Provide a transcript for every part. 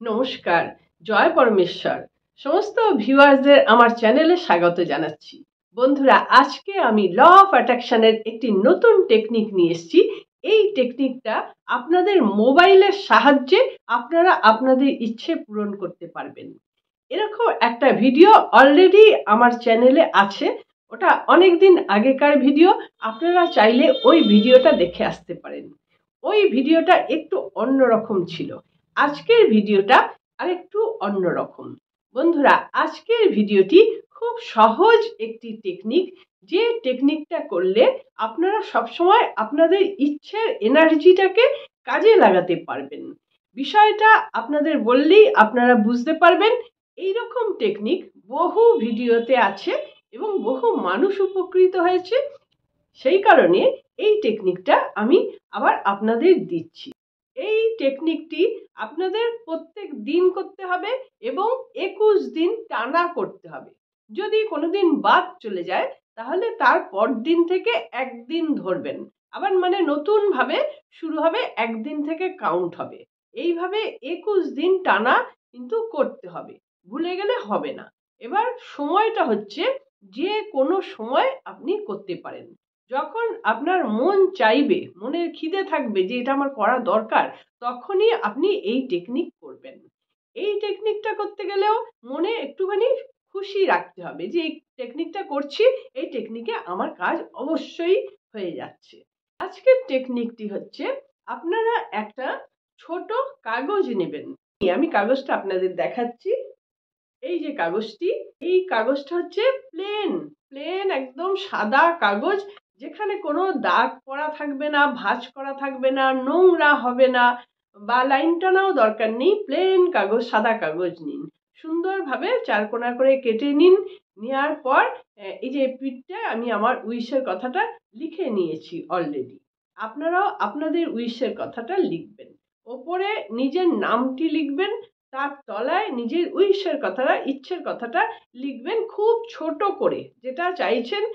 নমস্কার, জয় পরমেশ্বর। সমস্ত ভিউয়ার্সদের আমার চ্যানেলে স্বাগত জানাচ্ছি। বন্ধুরা, আজকে আমি ল অফ অ্যাট্রাকশনের একটি নতুন টেকনিক নিয়ে এসেছি। এই টেকনিকটা আপনাদের মোবাইলের সাহায্যে আপনারা আপনাদের ইচ্ছে পূরণ করতে পারবেন। এরকম একটা ভিডিও অলরেডি আমার চ্যানেলে আছে। ওটা অনেকদিন আগেকার ভিডিও। আপনারা চাইলে ওই ভিডিওটা দেখে আসতে পারেন। ওই ভিডিওটা একটু অন্যরকম ছিল। আজকের ভিডিওটা আরেকটু অন্যরকম। বন্ধুরা, আজকের ভিডিওটি খুব সহজ একটি টেকনিক, যে টেকনিকটা করলে আপনারা সবসময় আপনাদের ইচ্ছের এনার্জিটাকে কাজে লাগাতে পারবেন। বিষয়টা আপনাদের বললেই আপনারা বুঝতে পারবেন। এইরকম টেকনিক বহু ভিডিওতে আছে এবং বহু মানুষ উপকৃত হয়েছে। সেই কারণে এই টেকনিকটা আমি আবার আপনাদের দিচ্ছি। এই টেকনিকটি আপনাদের প্রত্যেক দিন করতে হবে এবং 21 দিন টানা করতে হবে। যদি কোনোদিন বাদ চলে যায় তাহলে তার পর দিন থেকে একদিন ধরবেন, আবার মানে নতুন ভাবে শুরু হবে, একদিন থেকে কাউন্ট হবে। এইভাবে 21 দিন টানা কিন্তু করতে হবে, ভুলে গেলে হবে না। এবার সময়টা হচ্ছে যে কোনো সময় আপনি করতে পারেন। যখন আপনার মন চাইবে, মনের খিদে থাকবে যে এটা আমার করা দরকার, তখনই আপনি এই টেকনিক করবেন। এই টেকনিকটা করতে গেলেও মনে একটুখানি খুশি রাখতে হবে যে এই টেকনিকটা করছি, এই টেকনিকে আমার কাজ অবশ্যই হয়ে যাচ্ছে। আজকের টেকনিকটি হচ্ছে, আপনারা একটা ছোট কাগজ নেবেন। আমি কাগজটা আপনাদের দেখাচ্ছি। এই যে কাগজটি, এই কাগজটা হচ্ছে প্লেন প্লেন একদম সাদা কাগজ, যেখানে কোনো দাগ পড়া থাকবে না, ভাঁজ করা থাকবে না, নোংরা হবে না, বা লাইন টানাও দরকার নেই। প্লেন কাগজ, সাদা কাগজ নিন, সুন্দরভাবে চারকোনা করে কেটে নিন। নেওয়ার পর এই যে পিঠটা আমি আমার উইশের কথাটা লিখে নিয়েছি অলরেডি। আপনারাও আপনাদের উইশের কথাটা লিখবেন। ওপরে নিজের নামটি লিখবেন, তার তলায় নিজের উইশের কথাটা, ইচ্ছের কথাটা লিখবেন খুব ছোট করে। যেটা চাইছেন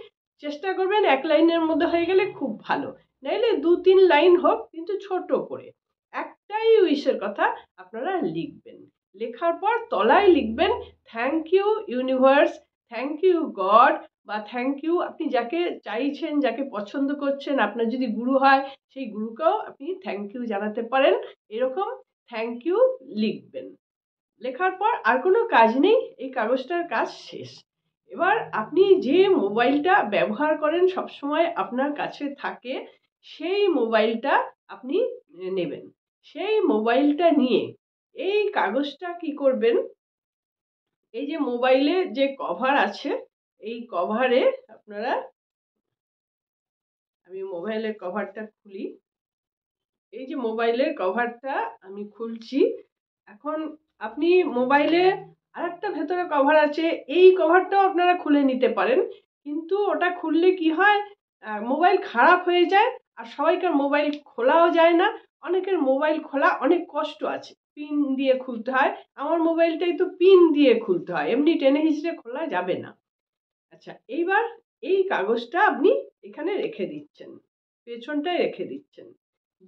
চেষ্টা করবেন এক লাইনের মধ্যে হয়ে গেলে খুব ভালো, নাইলে 2-3 লাইন হোক, কিন্তু ছোট করে একটাই উইশের কথা আপনারা লিখবেন। লেখার পর তলায় লিখবেন thank you universe, thank you God, বা থ্যাংক ইউ আপনি যাকে চাইছেন, যাকে পছন্দ করছেন। আপনার যদি গুরু হয়, সেই গুরুকেও আপনি থ্যাংক ইউ জানাতে পারেন। এরকম থ্যাংক ইউ লিখবেন। লেখার পর আর কোনো কাজ নেই, এই কাগজটার কাজ শেষ। এবার আপনি যে মোবাইলটা ব্যবহার করেন, সবসময় আপনার কাছে থাকে, সেই মোবাইলটা আপনি নেবেন। সেই মোবাইলটা নিয়ে এই কাগজটা কি করবেন, এই যে মোবাইলে যে কভার আছে, এই কভারে আপনারা, আমি মোবাইলের কভারটা খুলি। এই যে মোবাইলের কভারটা আমি খুলছি এখন। আপনি মোবাইলে আরেকটা ভেতরে কভার আছে, এই কভারটাও আপনারা খুলে নিতে পারেন, কিন্তু ওটা খুললে কি হয়, মোবাইল খারাপ হয়ে যায়। আর সবাইকার মোবাইল খোলাও যায় না, অনেকের মোবাইল খোলা অনেক কষ্ট আছে, পিন দিয়ে খুলতে হয়। আমার মোবাইলটাই তো পিন দিয়ে খুলতে হয়, এমনি টেনে হিঁচড়ে খোলা যাবে না। আচ্ছা, এইবার এই কাগজটা আপনি এখানে রেখে দিচ্ছেন, পেছনটায় রেখে দিচ্ছেন,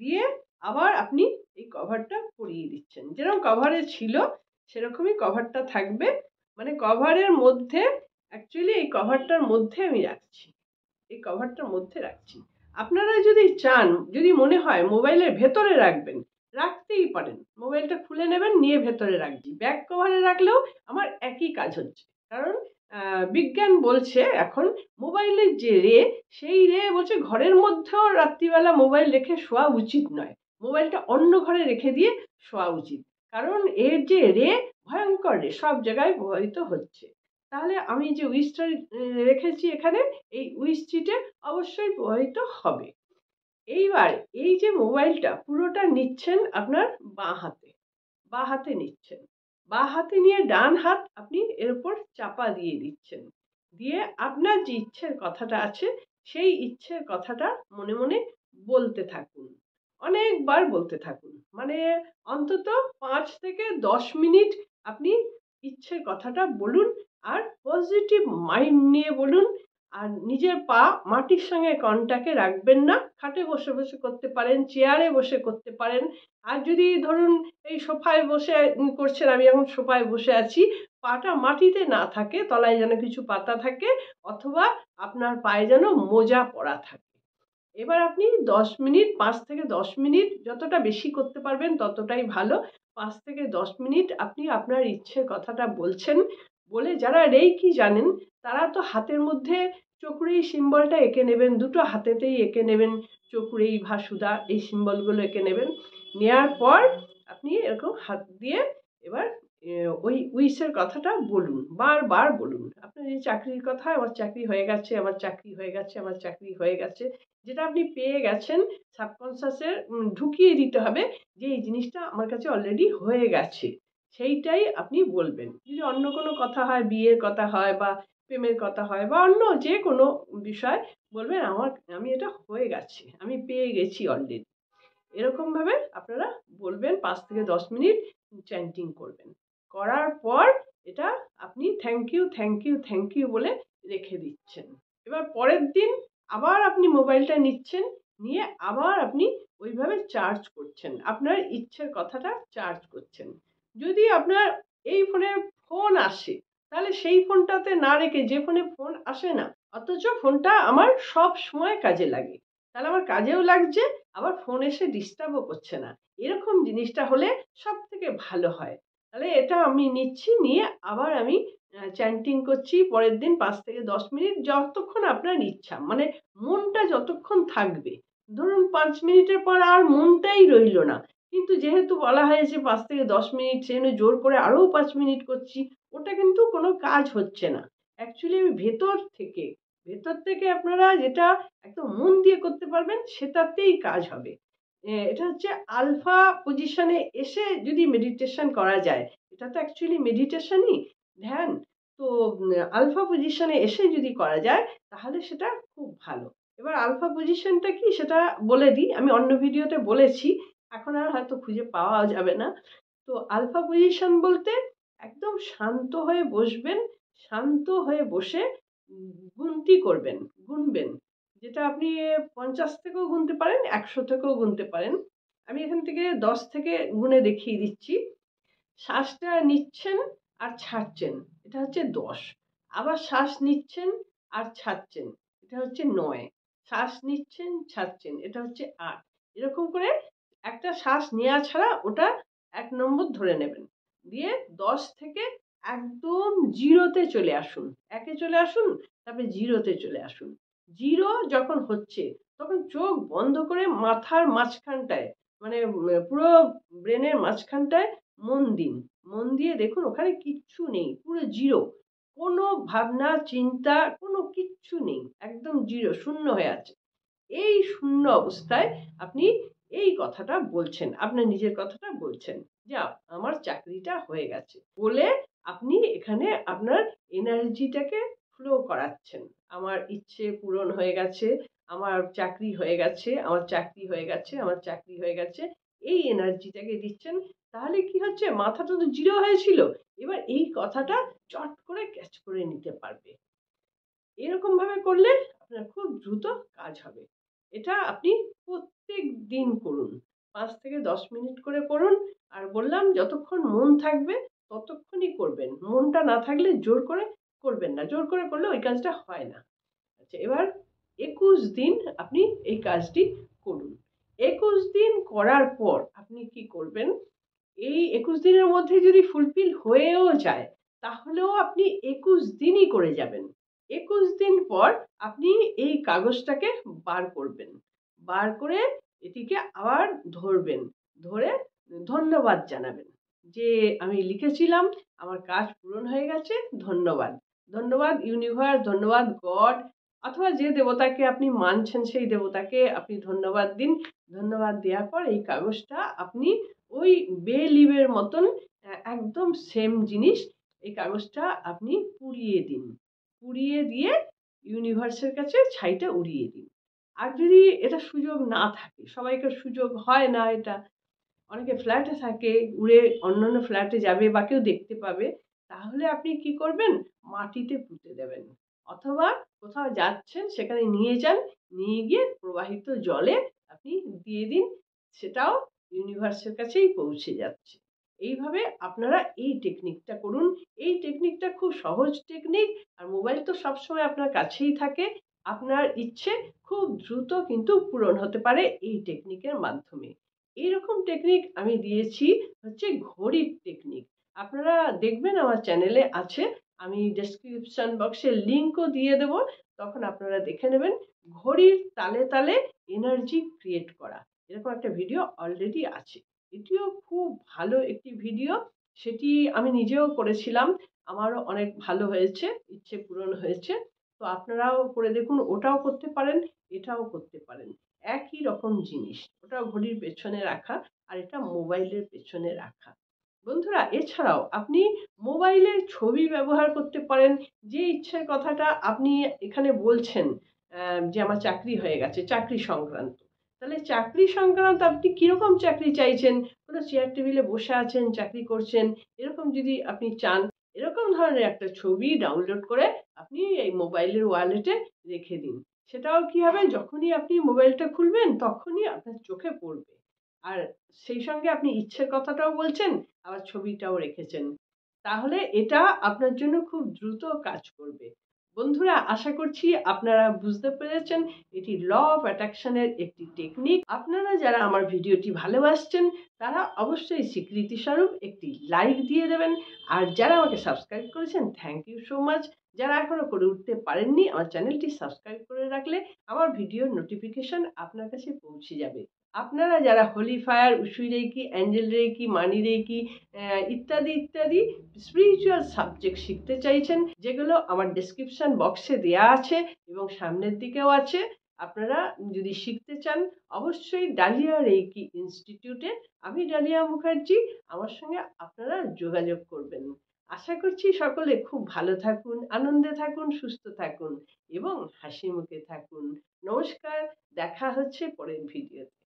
দিয়ে আবার আপনি এই কভারটা পরিয়ে দিচ্ছেন। যেরকম কভারে ছিল সেরকমই কভারটা থাকবে, মানে কভারের মধ্যে, অ্যাকচুয়ালি এই কভারটার মধ্যে আমি রাখছি, এই কভারটার মধ্যে রাখছি। আপনারা যদি চান, যদি মনে হয় মোবাইলের ভেতরে রাখবেন, রাখতেই পারেন। মোবাইলটা খুলে নেবেন, নিয়ে ভেতরে রাখছি। ব্যাক কভারে রাখলেও আমার একই কাজ হচ্ছে, কারণ বিজ্ঞান বলছে এখন মোবাইলের যে রে, সেই রে বলছে ঘরের মধ্যেও রাত্রিবেলা মোবাইল রেখে শোয়া উচিত নয়, মোবাইলটা অন্য ঘরে রেখে দিয়ে শোয়া উচিত। কারণ এর যে রে, ভয়ঙ্কর রে, সব জায়গায় প্রভাবিত হচ্ছে। তাহলে আমি যে উইশটা রেখেছি এখানে, এই উইশটিতে অবশ্যই প্রভাবিত হবে। এইবার এই যে মোবাইলটা পুরোটা নিচ্ছেন আপনার বাঁ হাতে, বাঁ হাতে নিচ্ছেন। বাঁ হাতে নিয়ে ডান হাত আপনি এর উপর চাপা দিয়ে দিচ্ছেন, দিয়ে আপনার যে ইচ্ছের কথাটা আছে, সেই ইচ্ছের কথাটা মনে মনে বলতে থাকুন, অনেকবার বলতে থাকুন। মানে অন্তত 5 থেকে 10 মিনিট আপনি ইচ্ছের কথাটা বলুন, আর পজিটিভ মাইন্ড নিয়ে বলুন। আর নিজের পা মাটির সঙ্গে কন্টাক্টে রাখবেন না। খাটে বসে বসে করতে পারেন, চেয়ারে বসে করতে পারেন। আর যদি ধরুন এই সোফায় বসে করছেন, আমি এখন সোফায় বসে আছি, পাটা মাটিতে না থাকে, তলায় যেন কিছু পাতা থাকে, অথবা আপনার পায়ে যেন মোজা পরা থাকে। এবার আপনি 10 মিনিট, 5 থেকে 10 মিনিট, যতটা বেশি করতে পারবেন ততটাই ভালো। 5 থেকে 10 মিনিট আপনি আপনার ইচ্ছের কথাটা বলছেন। বলে যারা রেইকি জানেন তারা তো হাতের মধ্যে চক্রেই সিম্বলটা এঁকে নেবেন, দুটো হাতেতেই এঁকে নেবেন, চক্রেই ভাসুদা এই সিম্বলগুলো এঁকে নেবেন। নেওয়ার পর আপনি এরকম হাত দিয়ে এবার ওই উইশের কথাটা বলুন, বারবার বলুন। আপনার এই চাকরির কথা, আমার চাকরি হয়ে গেছে, আমার চাকরি হয়ে গেছে, আমার চাকরি হয়ে গেছে। যেটা আপনি পেয়ে গেছেন সাবকনসিয়াসে ঢুকিয়ে দিতে হবে যে এই জিনিসটা আমার কাছে অলরেডি হয়ে গেছে, সেইটাই আপনি বলবেন। যদি অন্য কোনো কথা হয়, বিয়ের কথা হয় বা প্রেমের কথা হয় বা অন্য যে কোনো বিষয়, বলবেন আমি এটা হয়ে গেছে, আমি পেয়ে গেছি অলরেডি। এরকমভাবে আপনারা বলবেন, 5 থেকে 10 মিনিট চ্যান্টিং করবেন। করার পর এটা আপনি thank you thank you thank you বলে রেখে দিচ্ছেন। এবার পরের দিন আবার আপনি মোবাইলটা নিচ্ছেন, নিয়ে আবার আপনি ওইভাবে চার্জ করছেন, আপনার ইচ্ছের কথাটা চার্জ করছেন। যদি আপনার এই ফোনে ফোন আসে, তাহলে সেই ফোনটাতে না রেখে, যে ফোনে ফোন আসে না অথচ ফোনটা আমার সব সময় কাজে লাগে, তাহলে আমার কাজেও লাগছে, আবার ফোন এসে ডিস্টার্বও করছে না, এরকম জিনিসটা হলে সব থেকে ভালো হয়। তাহলে এটা আমি নিচ্ছি, নিয়ে আবার আমি চ্যান্টিং করছি পরের দিন 5 থেকে 10 মিনিট, যতক্ষণ আপনার ইচ্ছা, মানে মনটা যতক্ষণ থাকবে। ধরুন 5 মিনিটের পর আর মনটাই রইল না, কিন্তু যেহেতু বলা হয়েছে 5 থেকে 10 মিনিট, সেজন্য জোর করে আরও 5 মিনিট করছি, ওটা কিন্তু কোনো কাজ হচ্ছে না। অ্যাকচুয়ালি আমি ভেতর থেকে আপনারা যেটা একদম মন দিয়ে করতে পারবেন সেটাতেই কাজ হবে। এটা হচ্ছে আলফা পজিশনে এসে যদি মেডিটেশন করা যায়, এটা তো অ্যাকচুয়ালি মেডিটেশনই, ধ্যান। তো আলফা পজিশনে এসে যদি করা যায় তাহলে সেটা খুব ভালো। এবার আলফা পজিশনটা কি সেটা বলে দিই, আমি অন্য ভিডিওতে বলেছি, এখন আর হয়তো খুঁজে পাওয়া যাবে না। তো আলফা পজিশন বলতে একদম শান্ত হয়ে বসবেন, শান্ত হয়ে বসে গুনতি করবেন, গুনবেন, যেটা আপনি 50 থেকেও গুনতে পারেন, 100 থেকেও গুনতে পারেন। আমি এখান থেকে 10 থেকে গুনে দেখিয়ে দিচ্ছি। শ্বাসটা নিচ্ছেন আর ছাড়ছেন, এটা হচ্ছে 10। আবার শ্বাস নিচ্ছেন আর ছাড়ছেন, এটা হচ্ছে 9। শ্বাস নিচ্ছেন, ছাড়ছেন, এটা হচ্ছে 8। এরকম করে একটা শ্বাস নেওয়া ছাড়া ওটা 1 নম্বর ধরে নেবেন। দিয়ে 10 থেকে একদম জিরোতে চলে আসুন। 1-এ চলে আসুন, তারপরে জিরোতে চলে আসুন। জিরো যখন হচ্ছে তখন চোখ বন্ধ করে মাথার মাঝখানটায়, মানে পুরো ব্রেনের মাঝখানটায় মন দিন। মন দিয়ে দেখুন ওখানে কিচ্ছু নেই, পুরো জিরো। কোনো ভাবনা চিন্তা কোনো কিচ্ছু নেই, একদম জিরো, শূন্য হয়ে আছে। এই শূন্য অবস্থায় আপনি এই কথাটা বলছেন, আপনার নিজের কথাটা বলছেন যে আমার চাকরিটা হয়ে গেছে বলে আপনি এখানে আপনার এনার্জিটাকে ফ্লো করাচ্ছেন। আমার ইচ্ছে পূরণ হয়ে গেছে, আমার চাকরি হয়ে গেছে, আমার চাকরি হয়ে গেছে, আমার চাকরি হয়ে গেছে, এই এনার্জিটাকে দিচ্ছেন। তাহলে কি হচ্ছে, মাথাটা তো জিরো হয়েছিল, এবার এই কথাটা চট করে ক্যাচ করে নিতে পারবে। এরকম ভাবে করলে আপনার খুব দ্রুত কাজ হবে। এটা আপনি প্রত্যেক দিন করুন, 5 থেকে 10 মিনিট করে করুন। আর বললাম যতক্ষণ মন থাকবে ততক্ষণই করবেন, মনটা না থাকলে জোর করে করবেন না, জোর করে করলে ওই কাজটা হয় না। আচ্ছা, এবার 21 দিন আপনি এই কাজটি করুন। 21 দিন করার পর আপনি কি করবেন, এই 21 দিনের মধ্যে যদি ফুলফিল হয়েও যায় তাহলেও আপনি 21 দিনই করে যাবেন। 21 দিন পর আপনি এই কাগজটাকে বার করবেন, বার করে এটিকে আবার ধরবেন, ধরে ধন্যবাদ জানাবেন যে আমি লিখেছিলাম, আমার কাজ পূরণ হয়ে গেছে, ধন্যবাদ। ধন্যবাদ ইউনিভার্স, ধন্যবাদ গড, অথবা যে দেবতাকে আপনি মানছেন সেই দেবতাকে আপনি ধন্যবাদ দিন। ধন্যবাদ দেওয়ার পর এই কাগজটা আপনি ওই বে লিভের মতন একদম সেম জিনিস, এই কাগজটা আপনি পুড়িয়ে দিন, পুড়িয়ে দিয়ে ইউনিভার্সের কাছে ছাইটা উড়িয়ে দিন। আর যদি এটা সুযোগ না থাকে, সবাইকার সুযোগ হয় না এটা, অনেকে ফ্ল্যাটে থাকে, উড়ে অন্যান্য ফ্ল্যাটে যাবে বা কেউ দেখতে পাবে, তাহলে আপনি কি করবেন, মাটিতে পুঁতে দেবেন, অথবা কোথাও যাচ্ছেন সেখানে নিয়ে যান, নিয়ে গিয়ে প্রবাহিত জলে আপনি দিয়ে দিন, সেটাও ইউনিভার্সের কাছেই পৌঁছে যাচ্ছে। এইভাবে আপনারা এই টেকনিকটা করুন। এই টেকনিকটা খুব সহজ টেকনিক, আর মোবাইল তো সবসময় আপনার কাছেই থাকে। আপনার ইচ্ছে খুব দ্রুত কিন্তু পূরণ হতে পারে এই টেকনিকের মাধ্যমে। এইরকম টেকনিক আমি দিয়েছি হচ্ছে ঘড়ির টেকনিক। আপনারা দেখবেন আমার চ্যানেলে আছে, আমি ডেসক্রিপশন বক্সে লিঙ্কও দিয়ে দেব, তখন আপনারা দেখে নেবেন। ঘড়ির তালে তালে এনার্জি ক্রিয়েট করা, এরকম একটা ভিডিও অলরেডি আছে। এটিও খুব ভালো একটি ভিডিও, সেটি আমি নিজেও করেছিলাম, আমারও অনেক ভালো হয়েছে, ইচ্ছে পূরণ হয়েছে। তো আপনারাও করে দেখুন, ওটাও করতে পারেন, এটাও করতে পারেন, একই রকম জিনিস। ওটাও ঘড়ির পেছনে রাখা, আর এটা মোবাইলের পেছনে রাখা। বন্ধুরা, এছাড়াও আপনি মোবাইলের ছবি ব্যবহার করতে পারেন। যে ইচ্ছের কথাটা আপনি এখানে বলছেন, যে আমার চাকরি হয়ে গেছে, চাকরি সংক্রান্ত, তাহলে চাকরি সংক্রান্ত আপনি কিরকম চাকরি চাইছেন, কোনো চেয়ার টেবিলে বসে আছেন, চাকরি করছেন, এরকম যদি আপনি চান, এরকম ধরনের একটা ছবি ডাউনলোড করে আপনি এই মোবাইলের ওয়ালেটে রেখে দিন। সেটাও কি হবে, যখনই আপনি মোবাইলটা খুলবেন তখনই আপনার চোখে পড়বে। আর সেই সঙ্গে আপনি ইচ্ছের কথাটাও বলছেন, আবার ছবিটাও রেখেছেন। তাহলে এটা আপনার জন্য খুব দ্রুত কাজ করবে। বন্ধুরা, আশা করছি আপনারা বুঝতে পেরেছেন, এটি ল অফ অ্যাট্রাকশনের একটি টেকনিক। আপনারা যারা আমার ভিডিওটি ভালোবাসছেন তারা অবশ্যই স্বীকৃতি স্বরূপ একটি লাইক দিয়ে দেবেন। আর যারা আমাকে সাবস্ক্রাইব করেছেন, থ্যাংক ইউ সো মাচ। যারা এখনো করে উঠতে পারেননি, আমার চ্যানেলটি সাবস্ক্রাইব করে রাখলে আমার ভিডিওর নোটিফিকেশন আপনার কাছে পৌঁছে যাবে। আপনারা যারা holy fire, Usui reiki, angel reiki, money reiki ইত্যাদি ইত্যাদি স্পিরিচুয়াল সাবজেক্ট শিখতে চাইছেন, যেগুলো আমার ডেসক্রিপশন বক্সে দেয়া আছে এবং সামনের দিকেও আছে, আপনারা যদি শিখতে চান অবশ্যই ডালিয়া রেইকি ইনস্টিটিউটে, আমি ডালিয়া মুখার্জি, আমার সঙ্গে আপনারা যোগাযোগ করবেন। আশা করছি সকলে খুব ভালো থাকুন, আনন্দে থাকুন, সুস্থ থাকুন এবং হাসি মুখে থাকুন। নমস্কার, দেখা হচ্ছে পরের ভিডিওতে।